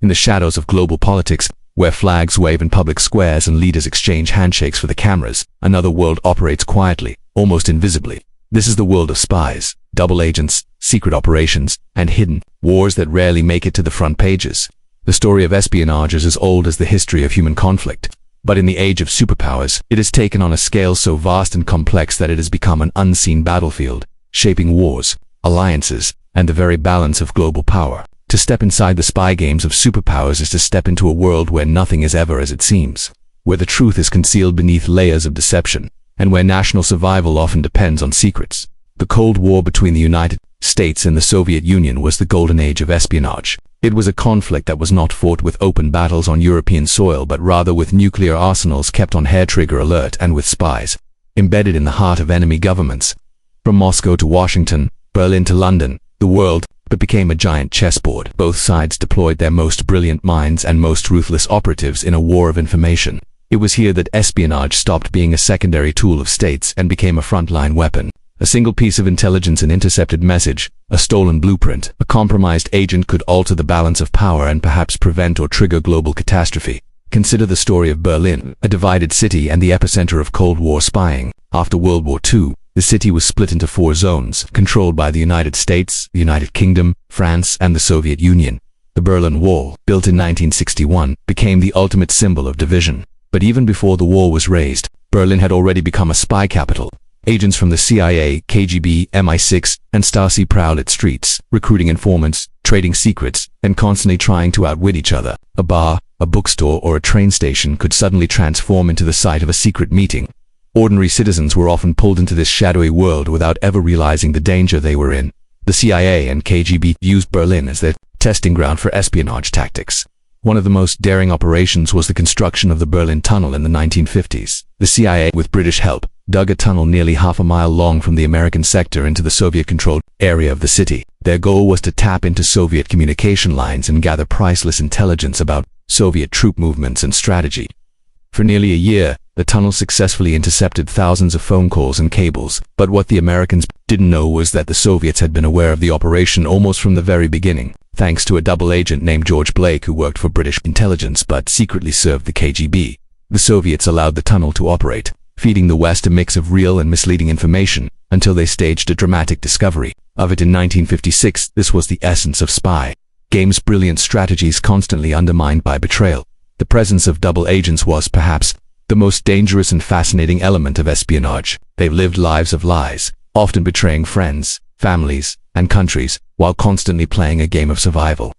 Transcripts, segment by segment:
In the shadows of global politics, where flags wave in public squares and leaders exchange handshakes for the cameras, another world operates quietly, almost invisibly. This is the world of spies, double agents, secret operations, and hidden wars that rarely make it to the front pages. The story of espionage is as old as the history of human conflict. But in the age of superpowers, it has taken on a scale so vast and complex that it has become an unseen battlefield, shaping wars, alliances, and the very balance of global power. To step inside the spy games of superpowers is to step into a world where nothing is ever as it seems, where the truth is concealed beneath layers of deception, and where national survival often depends on secrets. The Cold War between the United States and the Soviet Union was the golden age of espionage. It was a conflict that was not fought with open battles on European soil, but rather with nuclear arsenals kept on hair-trigger alert and with spies embedded in the heart of enemy governments. From Moscow to Washington, Berlin to London, the world became a giant chessboard. Both sides deployed their most brilliant minds and most ruthless operatives in a war of information. It was here that espionage stopped being a secondary tool of states and became a frontline weapon. A single piece of intelligence, an intercepted message, a stolen blueprint, a compromised agent could alter the balance of power and perhaps prevent or trigger global catastrophe. Consider the story of Berlin, a divided city and the epicenter of Cold War spying. After World War II, the city was split into 4 zones, controlled by the United States, the United Kingdom, France, and the Soviet Union. The Berlin Wall, built in 1961, became the ultimate symbol of division. But even before the wall was raised, Berlin had already become a spy capital. Agents from the CIA, KGB, MI6, and Stasi prowled its streets, recruiting informants, trading secrets, and constantly trying to outwit each other. A bar, a bookstore, or a train station could suddenly transform into the site of a secret meeting. Ordinary citizens were often pulled into this shadowy world without ever realizing the danger they were in. The CIA and KGB used Berlin as their testing ground for espionage tactics. One of the most daring operations was the construction of the Berlin Tunnel in the 1950s. The CIA, with British help, dug a tunnel nearly half a mile long from the American sector into the Soviet-controlled area of the city. Their goal was to tap into Soviet communication lines and gather priceless intelligence about Soviet troop movements and strategy. For nearly a year, the tunnel successfully intercepted thousands of phone calls and cables, but what the Americans didn't know was that the Soviets had been aware of the operation almost from the very beginning, thanks to a double agent named George Blake who worked for British intelligence but secretly served the KGB. The Soviets allowed the tunnel to operate, feeding the West a mix of real and misleading information, until they staged a dramatic discovery of it in 1956. This was the essence of spy games, brilliant strategies constantly undermined by betrayal. The presence of double agents was perhaps the most dangerous and fascinating element of espionage. They lived lives of lies, often betraying friends, families, and countries, while constantly playing a game of survival.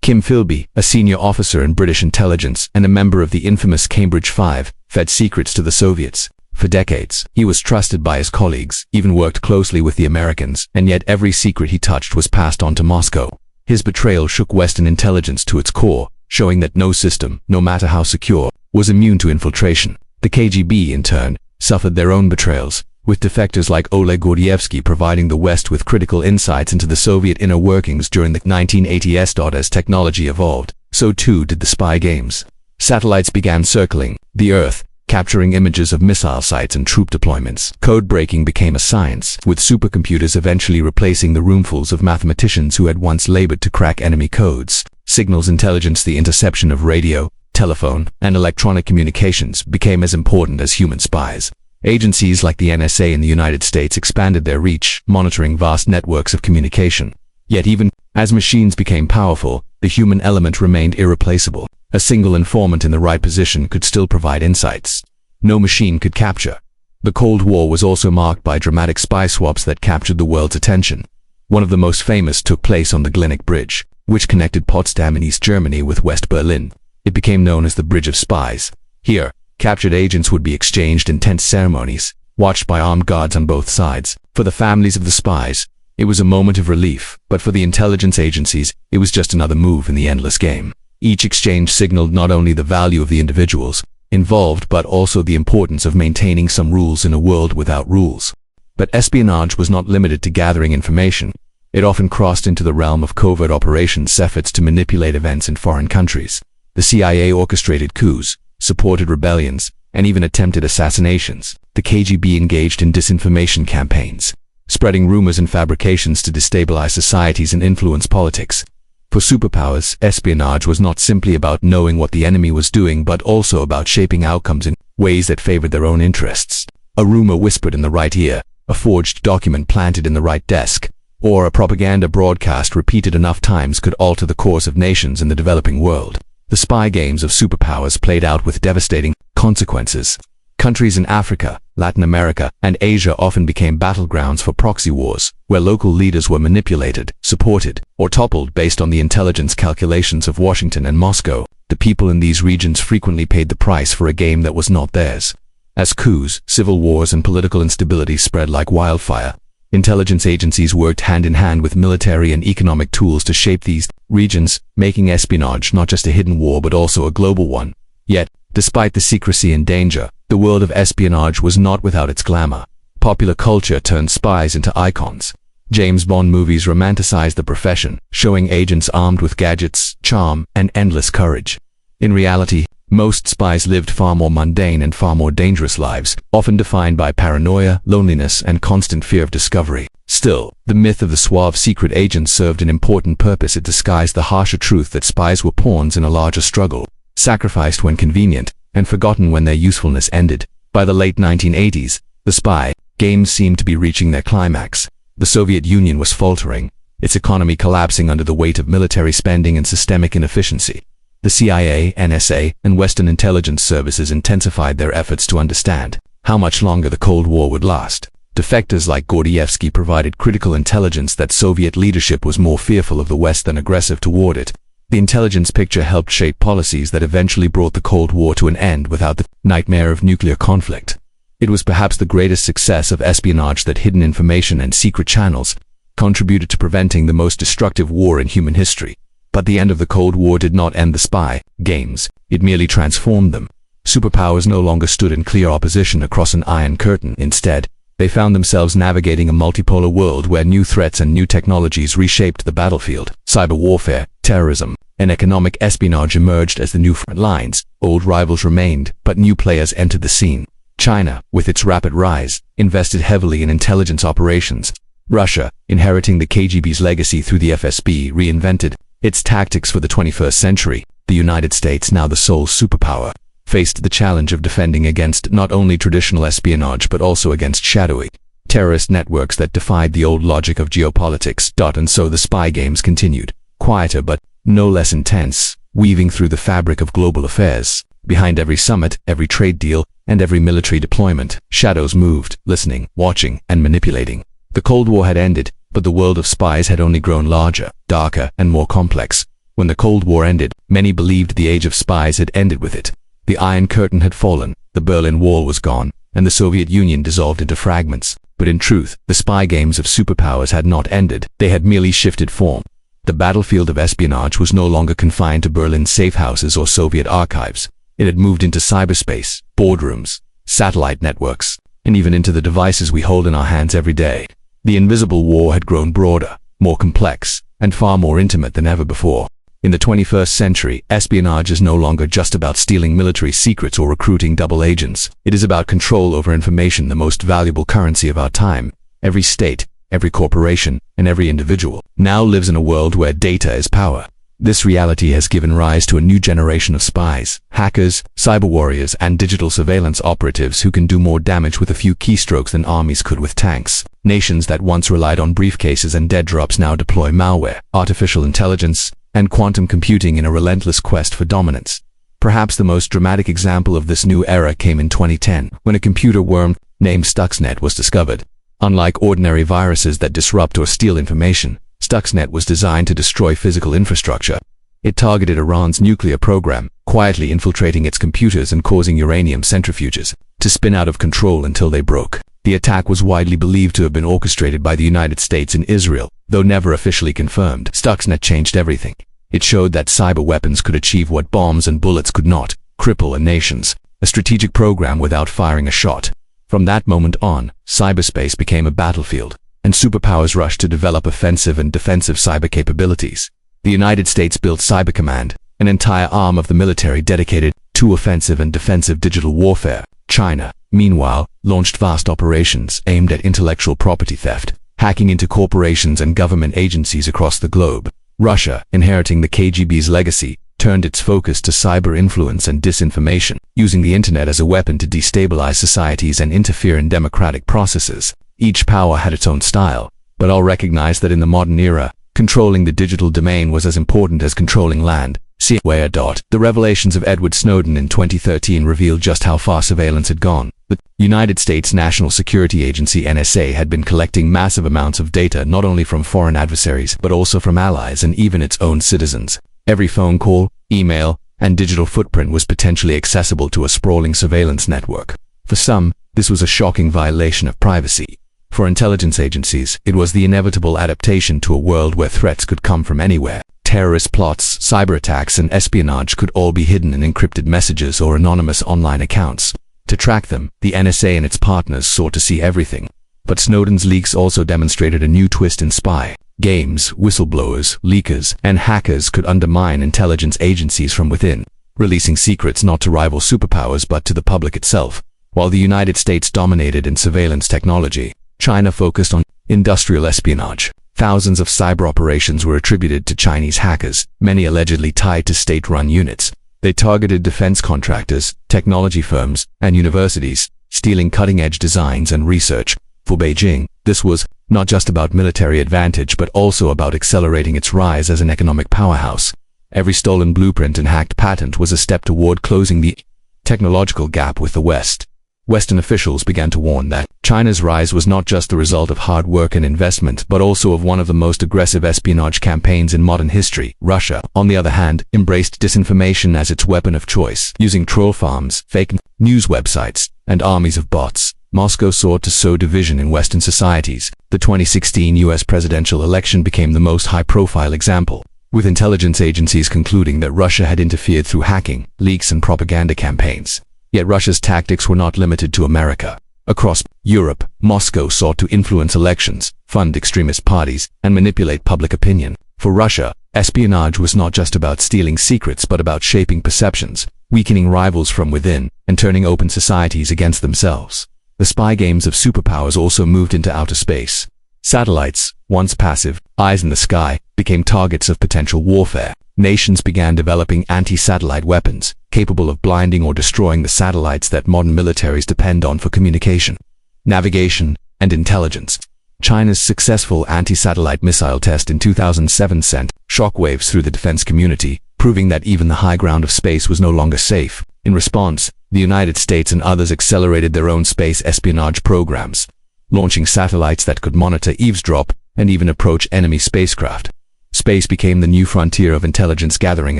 Kim Philby, a senior officer in British intelligence and a member of the infamous Cambridge Five, fed secrets to the Soviets. For decades, he was trusted by his colleagues, even worked closely with the Americans, and yet every secret he touched was passed on to Moscow. His betrayal shook Western intelligence to its core, showing that no system, no matter how secure, was immune to infiltration. The KGB, in turn, suffered their own betrayals, with defectors like Oleg Gordievsky providing the West with critical insights into the Soviet inner workings during the 1980s. As technology evolved, so too did the spy games. Satellites began circling the Earth, capturing images of missile sites and troop deployments. Code breaking became a science, with supercomputers eventually replacing the roomfuls of mathematicians who had once labored to crack enemy codes. Signals intelligence, the interception of radio, telephone, and electronic communications, became as important as human spies. Agencies like the NSA in the United States expanded their reach, monitoring vast networks of communication. Yet even as machines became powerful, the human element remained irreplaceable. A single informant in the right position could still provide insights no machine could capture. The Cold War was also marked by dramatic spy swaps that captured the world's attention. One of the most famous took place on the Glienicke Bridge, which connected Potsdam in East Germany with West Berlin. It became known as the Bridge of Spies. Here, captured agents would be exchanged in tense ceremonies, watched by armed guards on both sides. For the families of the spies, it was a moment of relief, but for the intelligence agencies, it was just another move in the endless game. Each exchange signaled not only the value of the individuals involved, but also the importance of maintaining some rules in a world without rules. But espionage was not limited to gathering information. It often crossed into the realm of covert operations, efforts to manipulate events in foreign countries. The CIA orchestrated coups, supported rebellions, and even attempted assassinations. The KGB engaged in disinformation campaigns, spreading rumors and fabrications to destabilize societies and influence politics. For superpowers, espionage was not simply about knowing what the enemy was doing, but also about shaping outcomes in ways that favored their own interests. A rumor whispered in the right ear, a forged document planted in the right desk, or a propaganda broadcast repeated enough times could alter the course of nations in the developing world. The spy games of superpowers played out with devastating consequences. Countries in Africa, Latin America, and Asia often became battlegrounds for proxy wars, where local leaders were manipulated, supported, or toppled based on the intelligence calculations of Washington and Moscow. The people in these regions frequently paid the price for a game that was not theirs. As coups, civil wars, and political instability spread like wildfire, intelligence agencies worked hand in hand with military and economic tools to shape these regions, making espionage not just a hidden war but also a global one. Yet, despite the secrecy and danger, the world of espionage was not without its glamour. Popular culture turned spies into icons. James Bond movies romanticized the profession, showing agents armed with gadgets, charm, and endless courage. In reality, most spies lived far more mundane and far more dangerous lives, often defined by paranoia, loneliness, and constant fear of discovery. Still, the myth of the suave secret agent served an important purpose. It disguised the harsher truth that spies were pawns in a larger struggle, sacrificed when convenient, and forgotten when their usefulness ended. By the late 1980s, the spy games seemed to be reaching their climax. The Soviet Union was faltering, its economy collapsing under the weight of military spending and systemic inefficiency. The CIA, NSA, and Western intelligence services intensified their efforts to understand how much longer the Cold War would last. Defectors like Gordievsky provided critical intelligence that Soviet leadership was more fearful of the West than aggressive toward it. The intelligence picture helped shape policies that eventually brought the Cold War to an end without the nightmare of nuclear conflict. It was perhaps the greatest success of espionage that hidden information and secret channels contributed to preventing the most destructive war in human history. But the end of the Cold War did not end the spy games, it merely transformed them. Superpowers no longer stood in clear opposition across an iron curtain. Instead, they found themselves navigating a multipolar world where new threats and new technologies reshaped the battlefield. Cyber warfare, terrorism, and economic espionage emerged as the new front lines. Old rivals remained, but new players entered the scene. China, with its rapid rise, invested heavily in intelligence operations. Russia, inheriting the KGB's legacy through the FSB, reinvented its tactics for the 21st century. The United States, now the sole superpower, faced the challenge of defending against not only traditional espionage but also against shadowy terrorist networks that defied the old logic of geopolitics. And so the spy games continued, quieter but no less intense, weaving through the fabric of global affairs. Behind every summit, every trade deal, and every military deployment, shadows moved, listening, watching, and manipulating. The Cold War had ended, but the world of spies had only grown larger, darker, and more complex. When the Cold War ended, many believed the age of spies had ended with it. The Iron Curtain had fallen, the Berlin Wall was gone, and the Soviet Union dissolved into fragments. But in truth, the spy games of superpowers had not ended. They had merely shifted form. The battlefield of espionage was no longer confined to Berlin's safe houses or Soviet archives. It had moved into cyberspace, boardrooms, satellite networks, and even into the devices we hold in our hands every day. The invisible war had grown broader, more complex, and far more intimate than ever before. In the 21st century, espionage is no longer just about stealing military secrets or recruiting double agents. It is about control over information, the most valuable currency of our time. Every state, every corporation, and every individual now lives in a world where data is power. This reality has given rise to a new generation of spies, hackers, cyber warriors, and digital surveillance operatives who can do more damage with a few keystrokes than armies could with tanks. Nations that once relied on briefcases and dead drops now deploy malware, artificial intelligence, and quantum computing in a relentless quest for dominance. Perhaps the most dramatic example of this new era came in 2010, when a computer worm named Stuxnet was discovered. Unlike ordinary viruses that disrupt or steal information, Stuxnet was designed to destroy physical infrastructure. It targeted Iran's nuclear program, quietly infiltrating its computers and causing uranium centrifuges to spin out of control until they broke. The attack was widely believed to have been orchestrated by the United States and Israel, though never officially confirmed. Stuxnet changed everything. It showed that cyber weapons could achieve what bombs and bullets could not: cripple a nation's a strategic program without firing a shot. From that moment on, cyberspace became a battlefield, and superpowers rushed to develop offensive and defensive cyber capabilities. The United States built Cyber Command, an entire arm of the military dedicated to offensive and defensive digital warfare. China, meanwhile, launched vast operations aimed at intellectual property theft, hacking into corporations and government agencies across the globe. Russia, inheriting the KGB's legacy, turned its focus to cyber influence and disinformation, using the internet as a weapon to destabilize societies and interfere in democratic processes. Each power had its own style, but all recognized that in the modern era, controlling the digital domain was as important as controlling land. See where. The revelations of Edward Snowden in 2013 revealed just how far surveillance had gone. The United States National Security Agency (NSA) had been collecting massive amounts of data not only from foreign adversaries but also from allies and even its own citizens. Every phone call, email, and digital footprint was potentially accessible to a sprawling surveillance network. For some, this was a shocking violation of privacy. For intelligence agencies, it was the inevitable adaptation to a world where threats could come from anywhere. Terrorist plots, cyber attacks, and espionage could all be hidden in encrypted messages or anonymous online accounts. To track them, the NSA and its partners sought to see everything. But Snowden's leaks also demonstrated a new twist in spy games. Whistleblowers, leakers, and hackers could undermine intelligence agencies from within, releasing secrets not to rival superpowers but to the public itself. While the United States dominated in surveillance technology, China focused on industrial espionage. Thousands of cyber operations were attributed to Chinese hackers, many allegedly tied to state-run units. They targeted defense contractors, technology firms, and universities, stealing cutting-edge designs and research. For Beijing, this was not just about military advantage but also about accelerating its rise as an economic powerhouse. Every stolen blueprint and hacked patent was a step toward closing the technological gap with the West. Western officials began to warn that China's rise was not just the result of hard work and investment, but also of one of the most aggressive espionage campaigns in modern history. Russia, on the other hand, embraced disinformation as its weapon of choice, using troll farms, fake news websites, and armies of bots. Moscow sought to sow division in Western societies. The 2016 US presidential election became the most high-profile example, with intelligence agencies concluding that Russia had interfered through hacking, leaks, and propaganda campaigns. Yet Russia's tactics were not limited to America. Across Europe, Moscow sought to influence elections, fund extremist parties, and manipulate public opinion. For Russia, espionage was not just about stealing secrets but about shaping perceptions, weakening rivals from within, and turning open societies against themselves. The spy games of superpowers also moved into outer space. Satellites, once passive, eyes in the sky, became targets of potential warfare. Nations began developing anti-satellite weapons, capable of blinding or destroying the satellites that modern militaries depend on for communication, navigation, and intelligence. China's successful anti-satellite missile test in 2007 sent shockwaves through the defense community, proving that even the high ground of space was no longer safe. In response, the United States and others accelerated their own space espionage programs, launching satellites that could monitor, eavesdrop, and even approach enemy spacecraft. Space became the new frontier of intelligence gathering,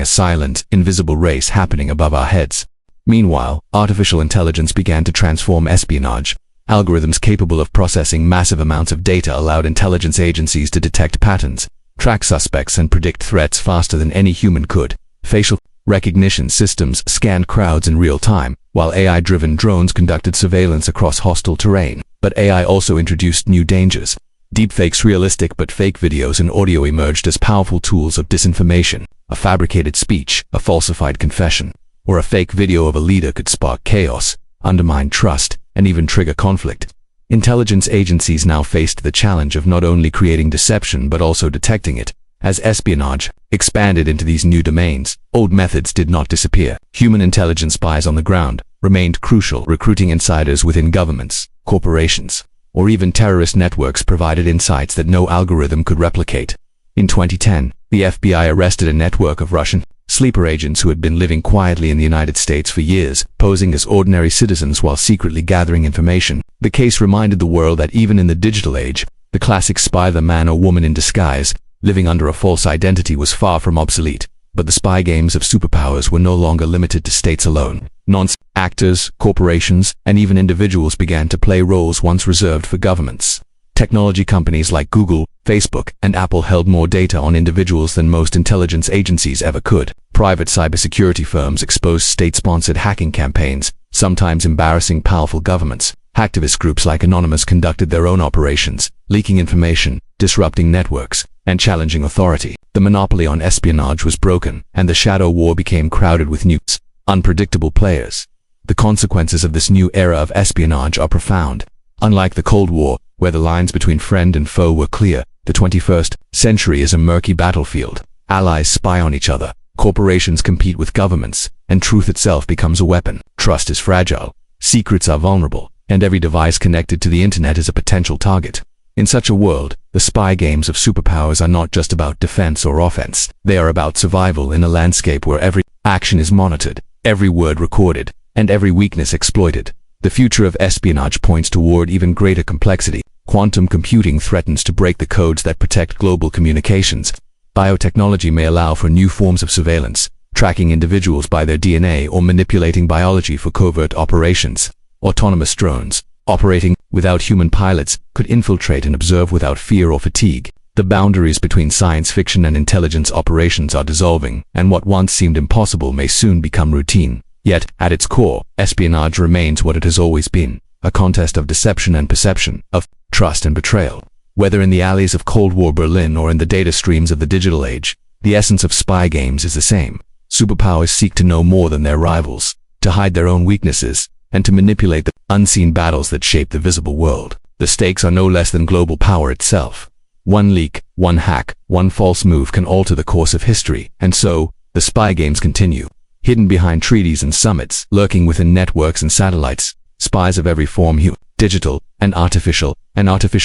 a silent, invisible race happening above our heads. Meanwhile, artificial intelligence began to transform espionage. Algorithms capable of processing massive amounts of data allowed intelligence agencies to detect patterns, track suspects, and predict threats faster than any human could. Facial recognition systems scanned crowds in real time, while AI-driven drones conducted surveillance across hostile terrain. But AI also introduced new dangers. Deepfakes, realistic but fake videos and audio emerged as powerful tools of disinformation. A fabricated speech, a falsified confession, or a fake video of a leader could spark chaos, undermine trust, and even trigger conflict. Intelligence agencies now faced the challenge of not only creating deception but also detecting it. As espionage expanded into these new domains, old methods did not disappear. Human intelligence spies on the ground remained crucial. Recruiting insiders within governments, corporations, or even terrorist networks provided insights that no algorithm could replicate. In 2010, the FBI arrested a network of Russian sleeper agents who had been living quietly in the United States for years, posing as ordinary citizens while secretly gathering information. The case reminded the world that even in the digital age, the classic spy, the man or woman in disguise, living under a false identity, was far from obsolete. But the spy games of superpowers were no longer limited to states alone. Actors, corporations, and even individuals began to play roles once reserved for governments. Technology companies like Google, Facebook, and Apple held more data on individuals than most intelligence agencies ever could. Private cybersecurity firms exposed state-sponsored hacking campaigns, sometimes embarrassing powerful governments. Hacktivist groups like Anonymous conducted their own operations, leaking information, disrupting networks, and challenging authority. The monopoly on espionage was broken, and the shadow war became crowded with new, unpredictable players. The consequences of this new era of espionage are profound. Unlike the Cold War, where the lines between friend and foe were clear, the 21st century is a murky battlefield. Allies spy on each other, corporations compete with governments, and truth itself becomes a weapon. Trust is fragile, secrets are vulnerable, and every device connected to the internet is a potential target. In such a world, the spy games of superpowers are not just about defense or offense. They are about survival in a landscape where every action is monitored, every word recorded, and every weakness exploited. The future of espionage points toward even greater complexity. Quantum computing threatens to break the codes that protect global communications. Biotechnology may allow for new forms of surveillance, tracking individuals by their DNA or manipulating biology for covert operations. Autonomous drones, operating without human pilots, could infiltrate and observe without fear or fatigue. The boundaries between science fiction and intelligence operations are dissolving, and what once seemed impossible may soon become routine. Yet, at its core, espionage remains what it has always been, a contest of deception and perception, of trust and betrayal. Whether in the alleys of Cold War Berlin or in the data streams of the digital age, the essence of spy games is the same. Superpowers seek to know more than their rivals, to hide their own weaknesses, and to manipulate the unseen battles that shape the visible world. The stakes are no less than global power itself. One leak, one hack, one false move can alter the course of history, and so, the spy games continue. Hidden behind treaties and summits, lurking within networks and satellites, spies of every form, digital and artificial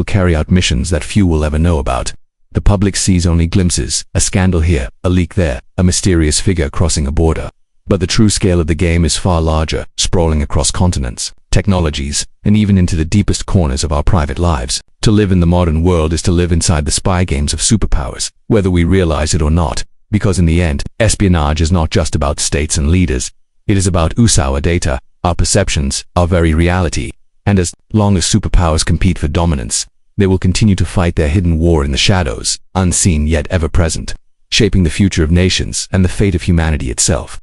carry out missions that few will ever know about. The public sees only glimpses, a scandal here, a leak there, a mysterious figure crossing a border. But the true scale of the game is far larger, sprawling across continents, technologies, and even into the deepest corners of our private lives. To live in the modern world is to live inside the spy games of superpowers, whether we realize it or not. Because in the end, espionage is not just about states and leaders. It is about our data, our perceptions, our very reality. And as long as superpowers compete for dominance, they will continue to fight their hidden war in the shadows, unseen yet ever present, shaping the future of nations and the fate of humanity itself.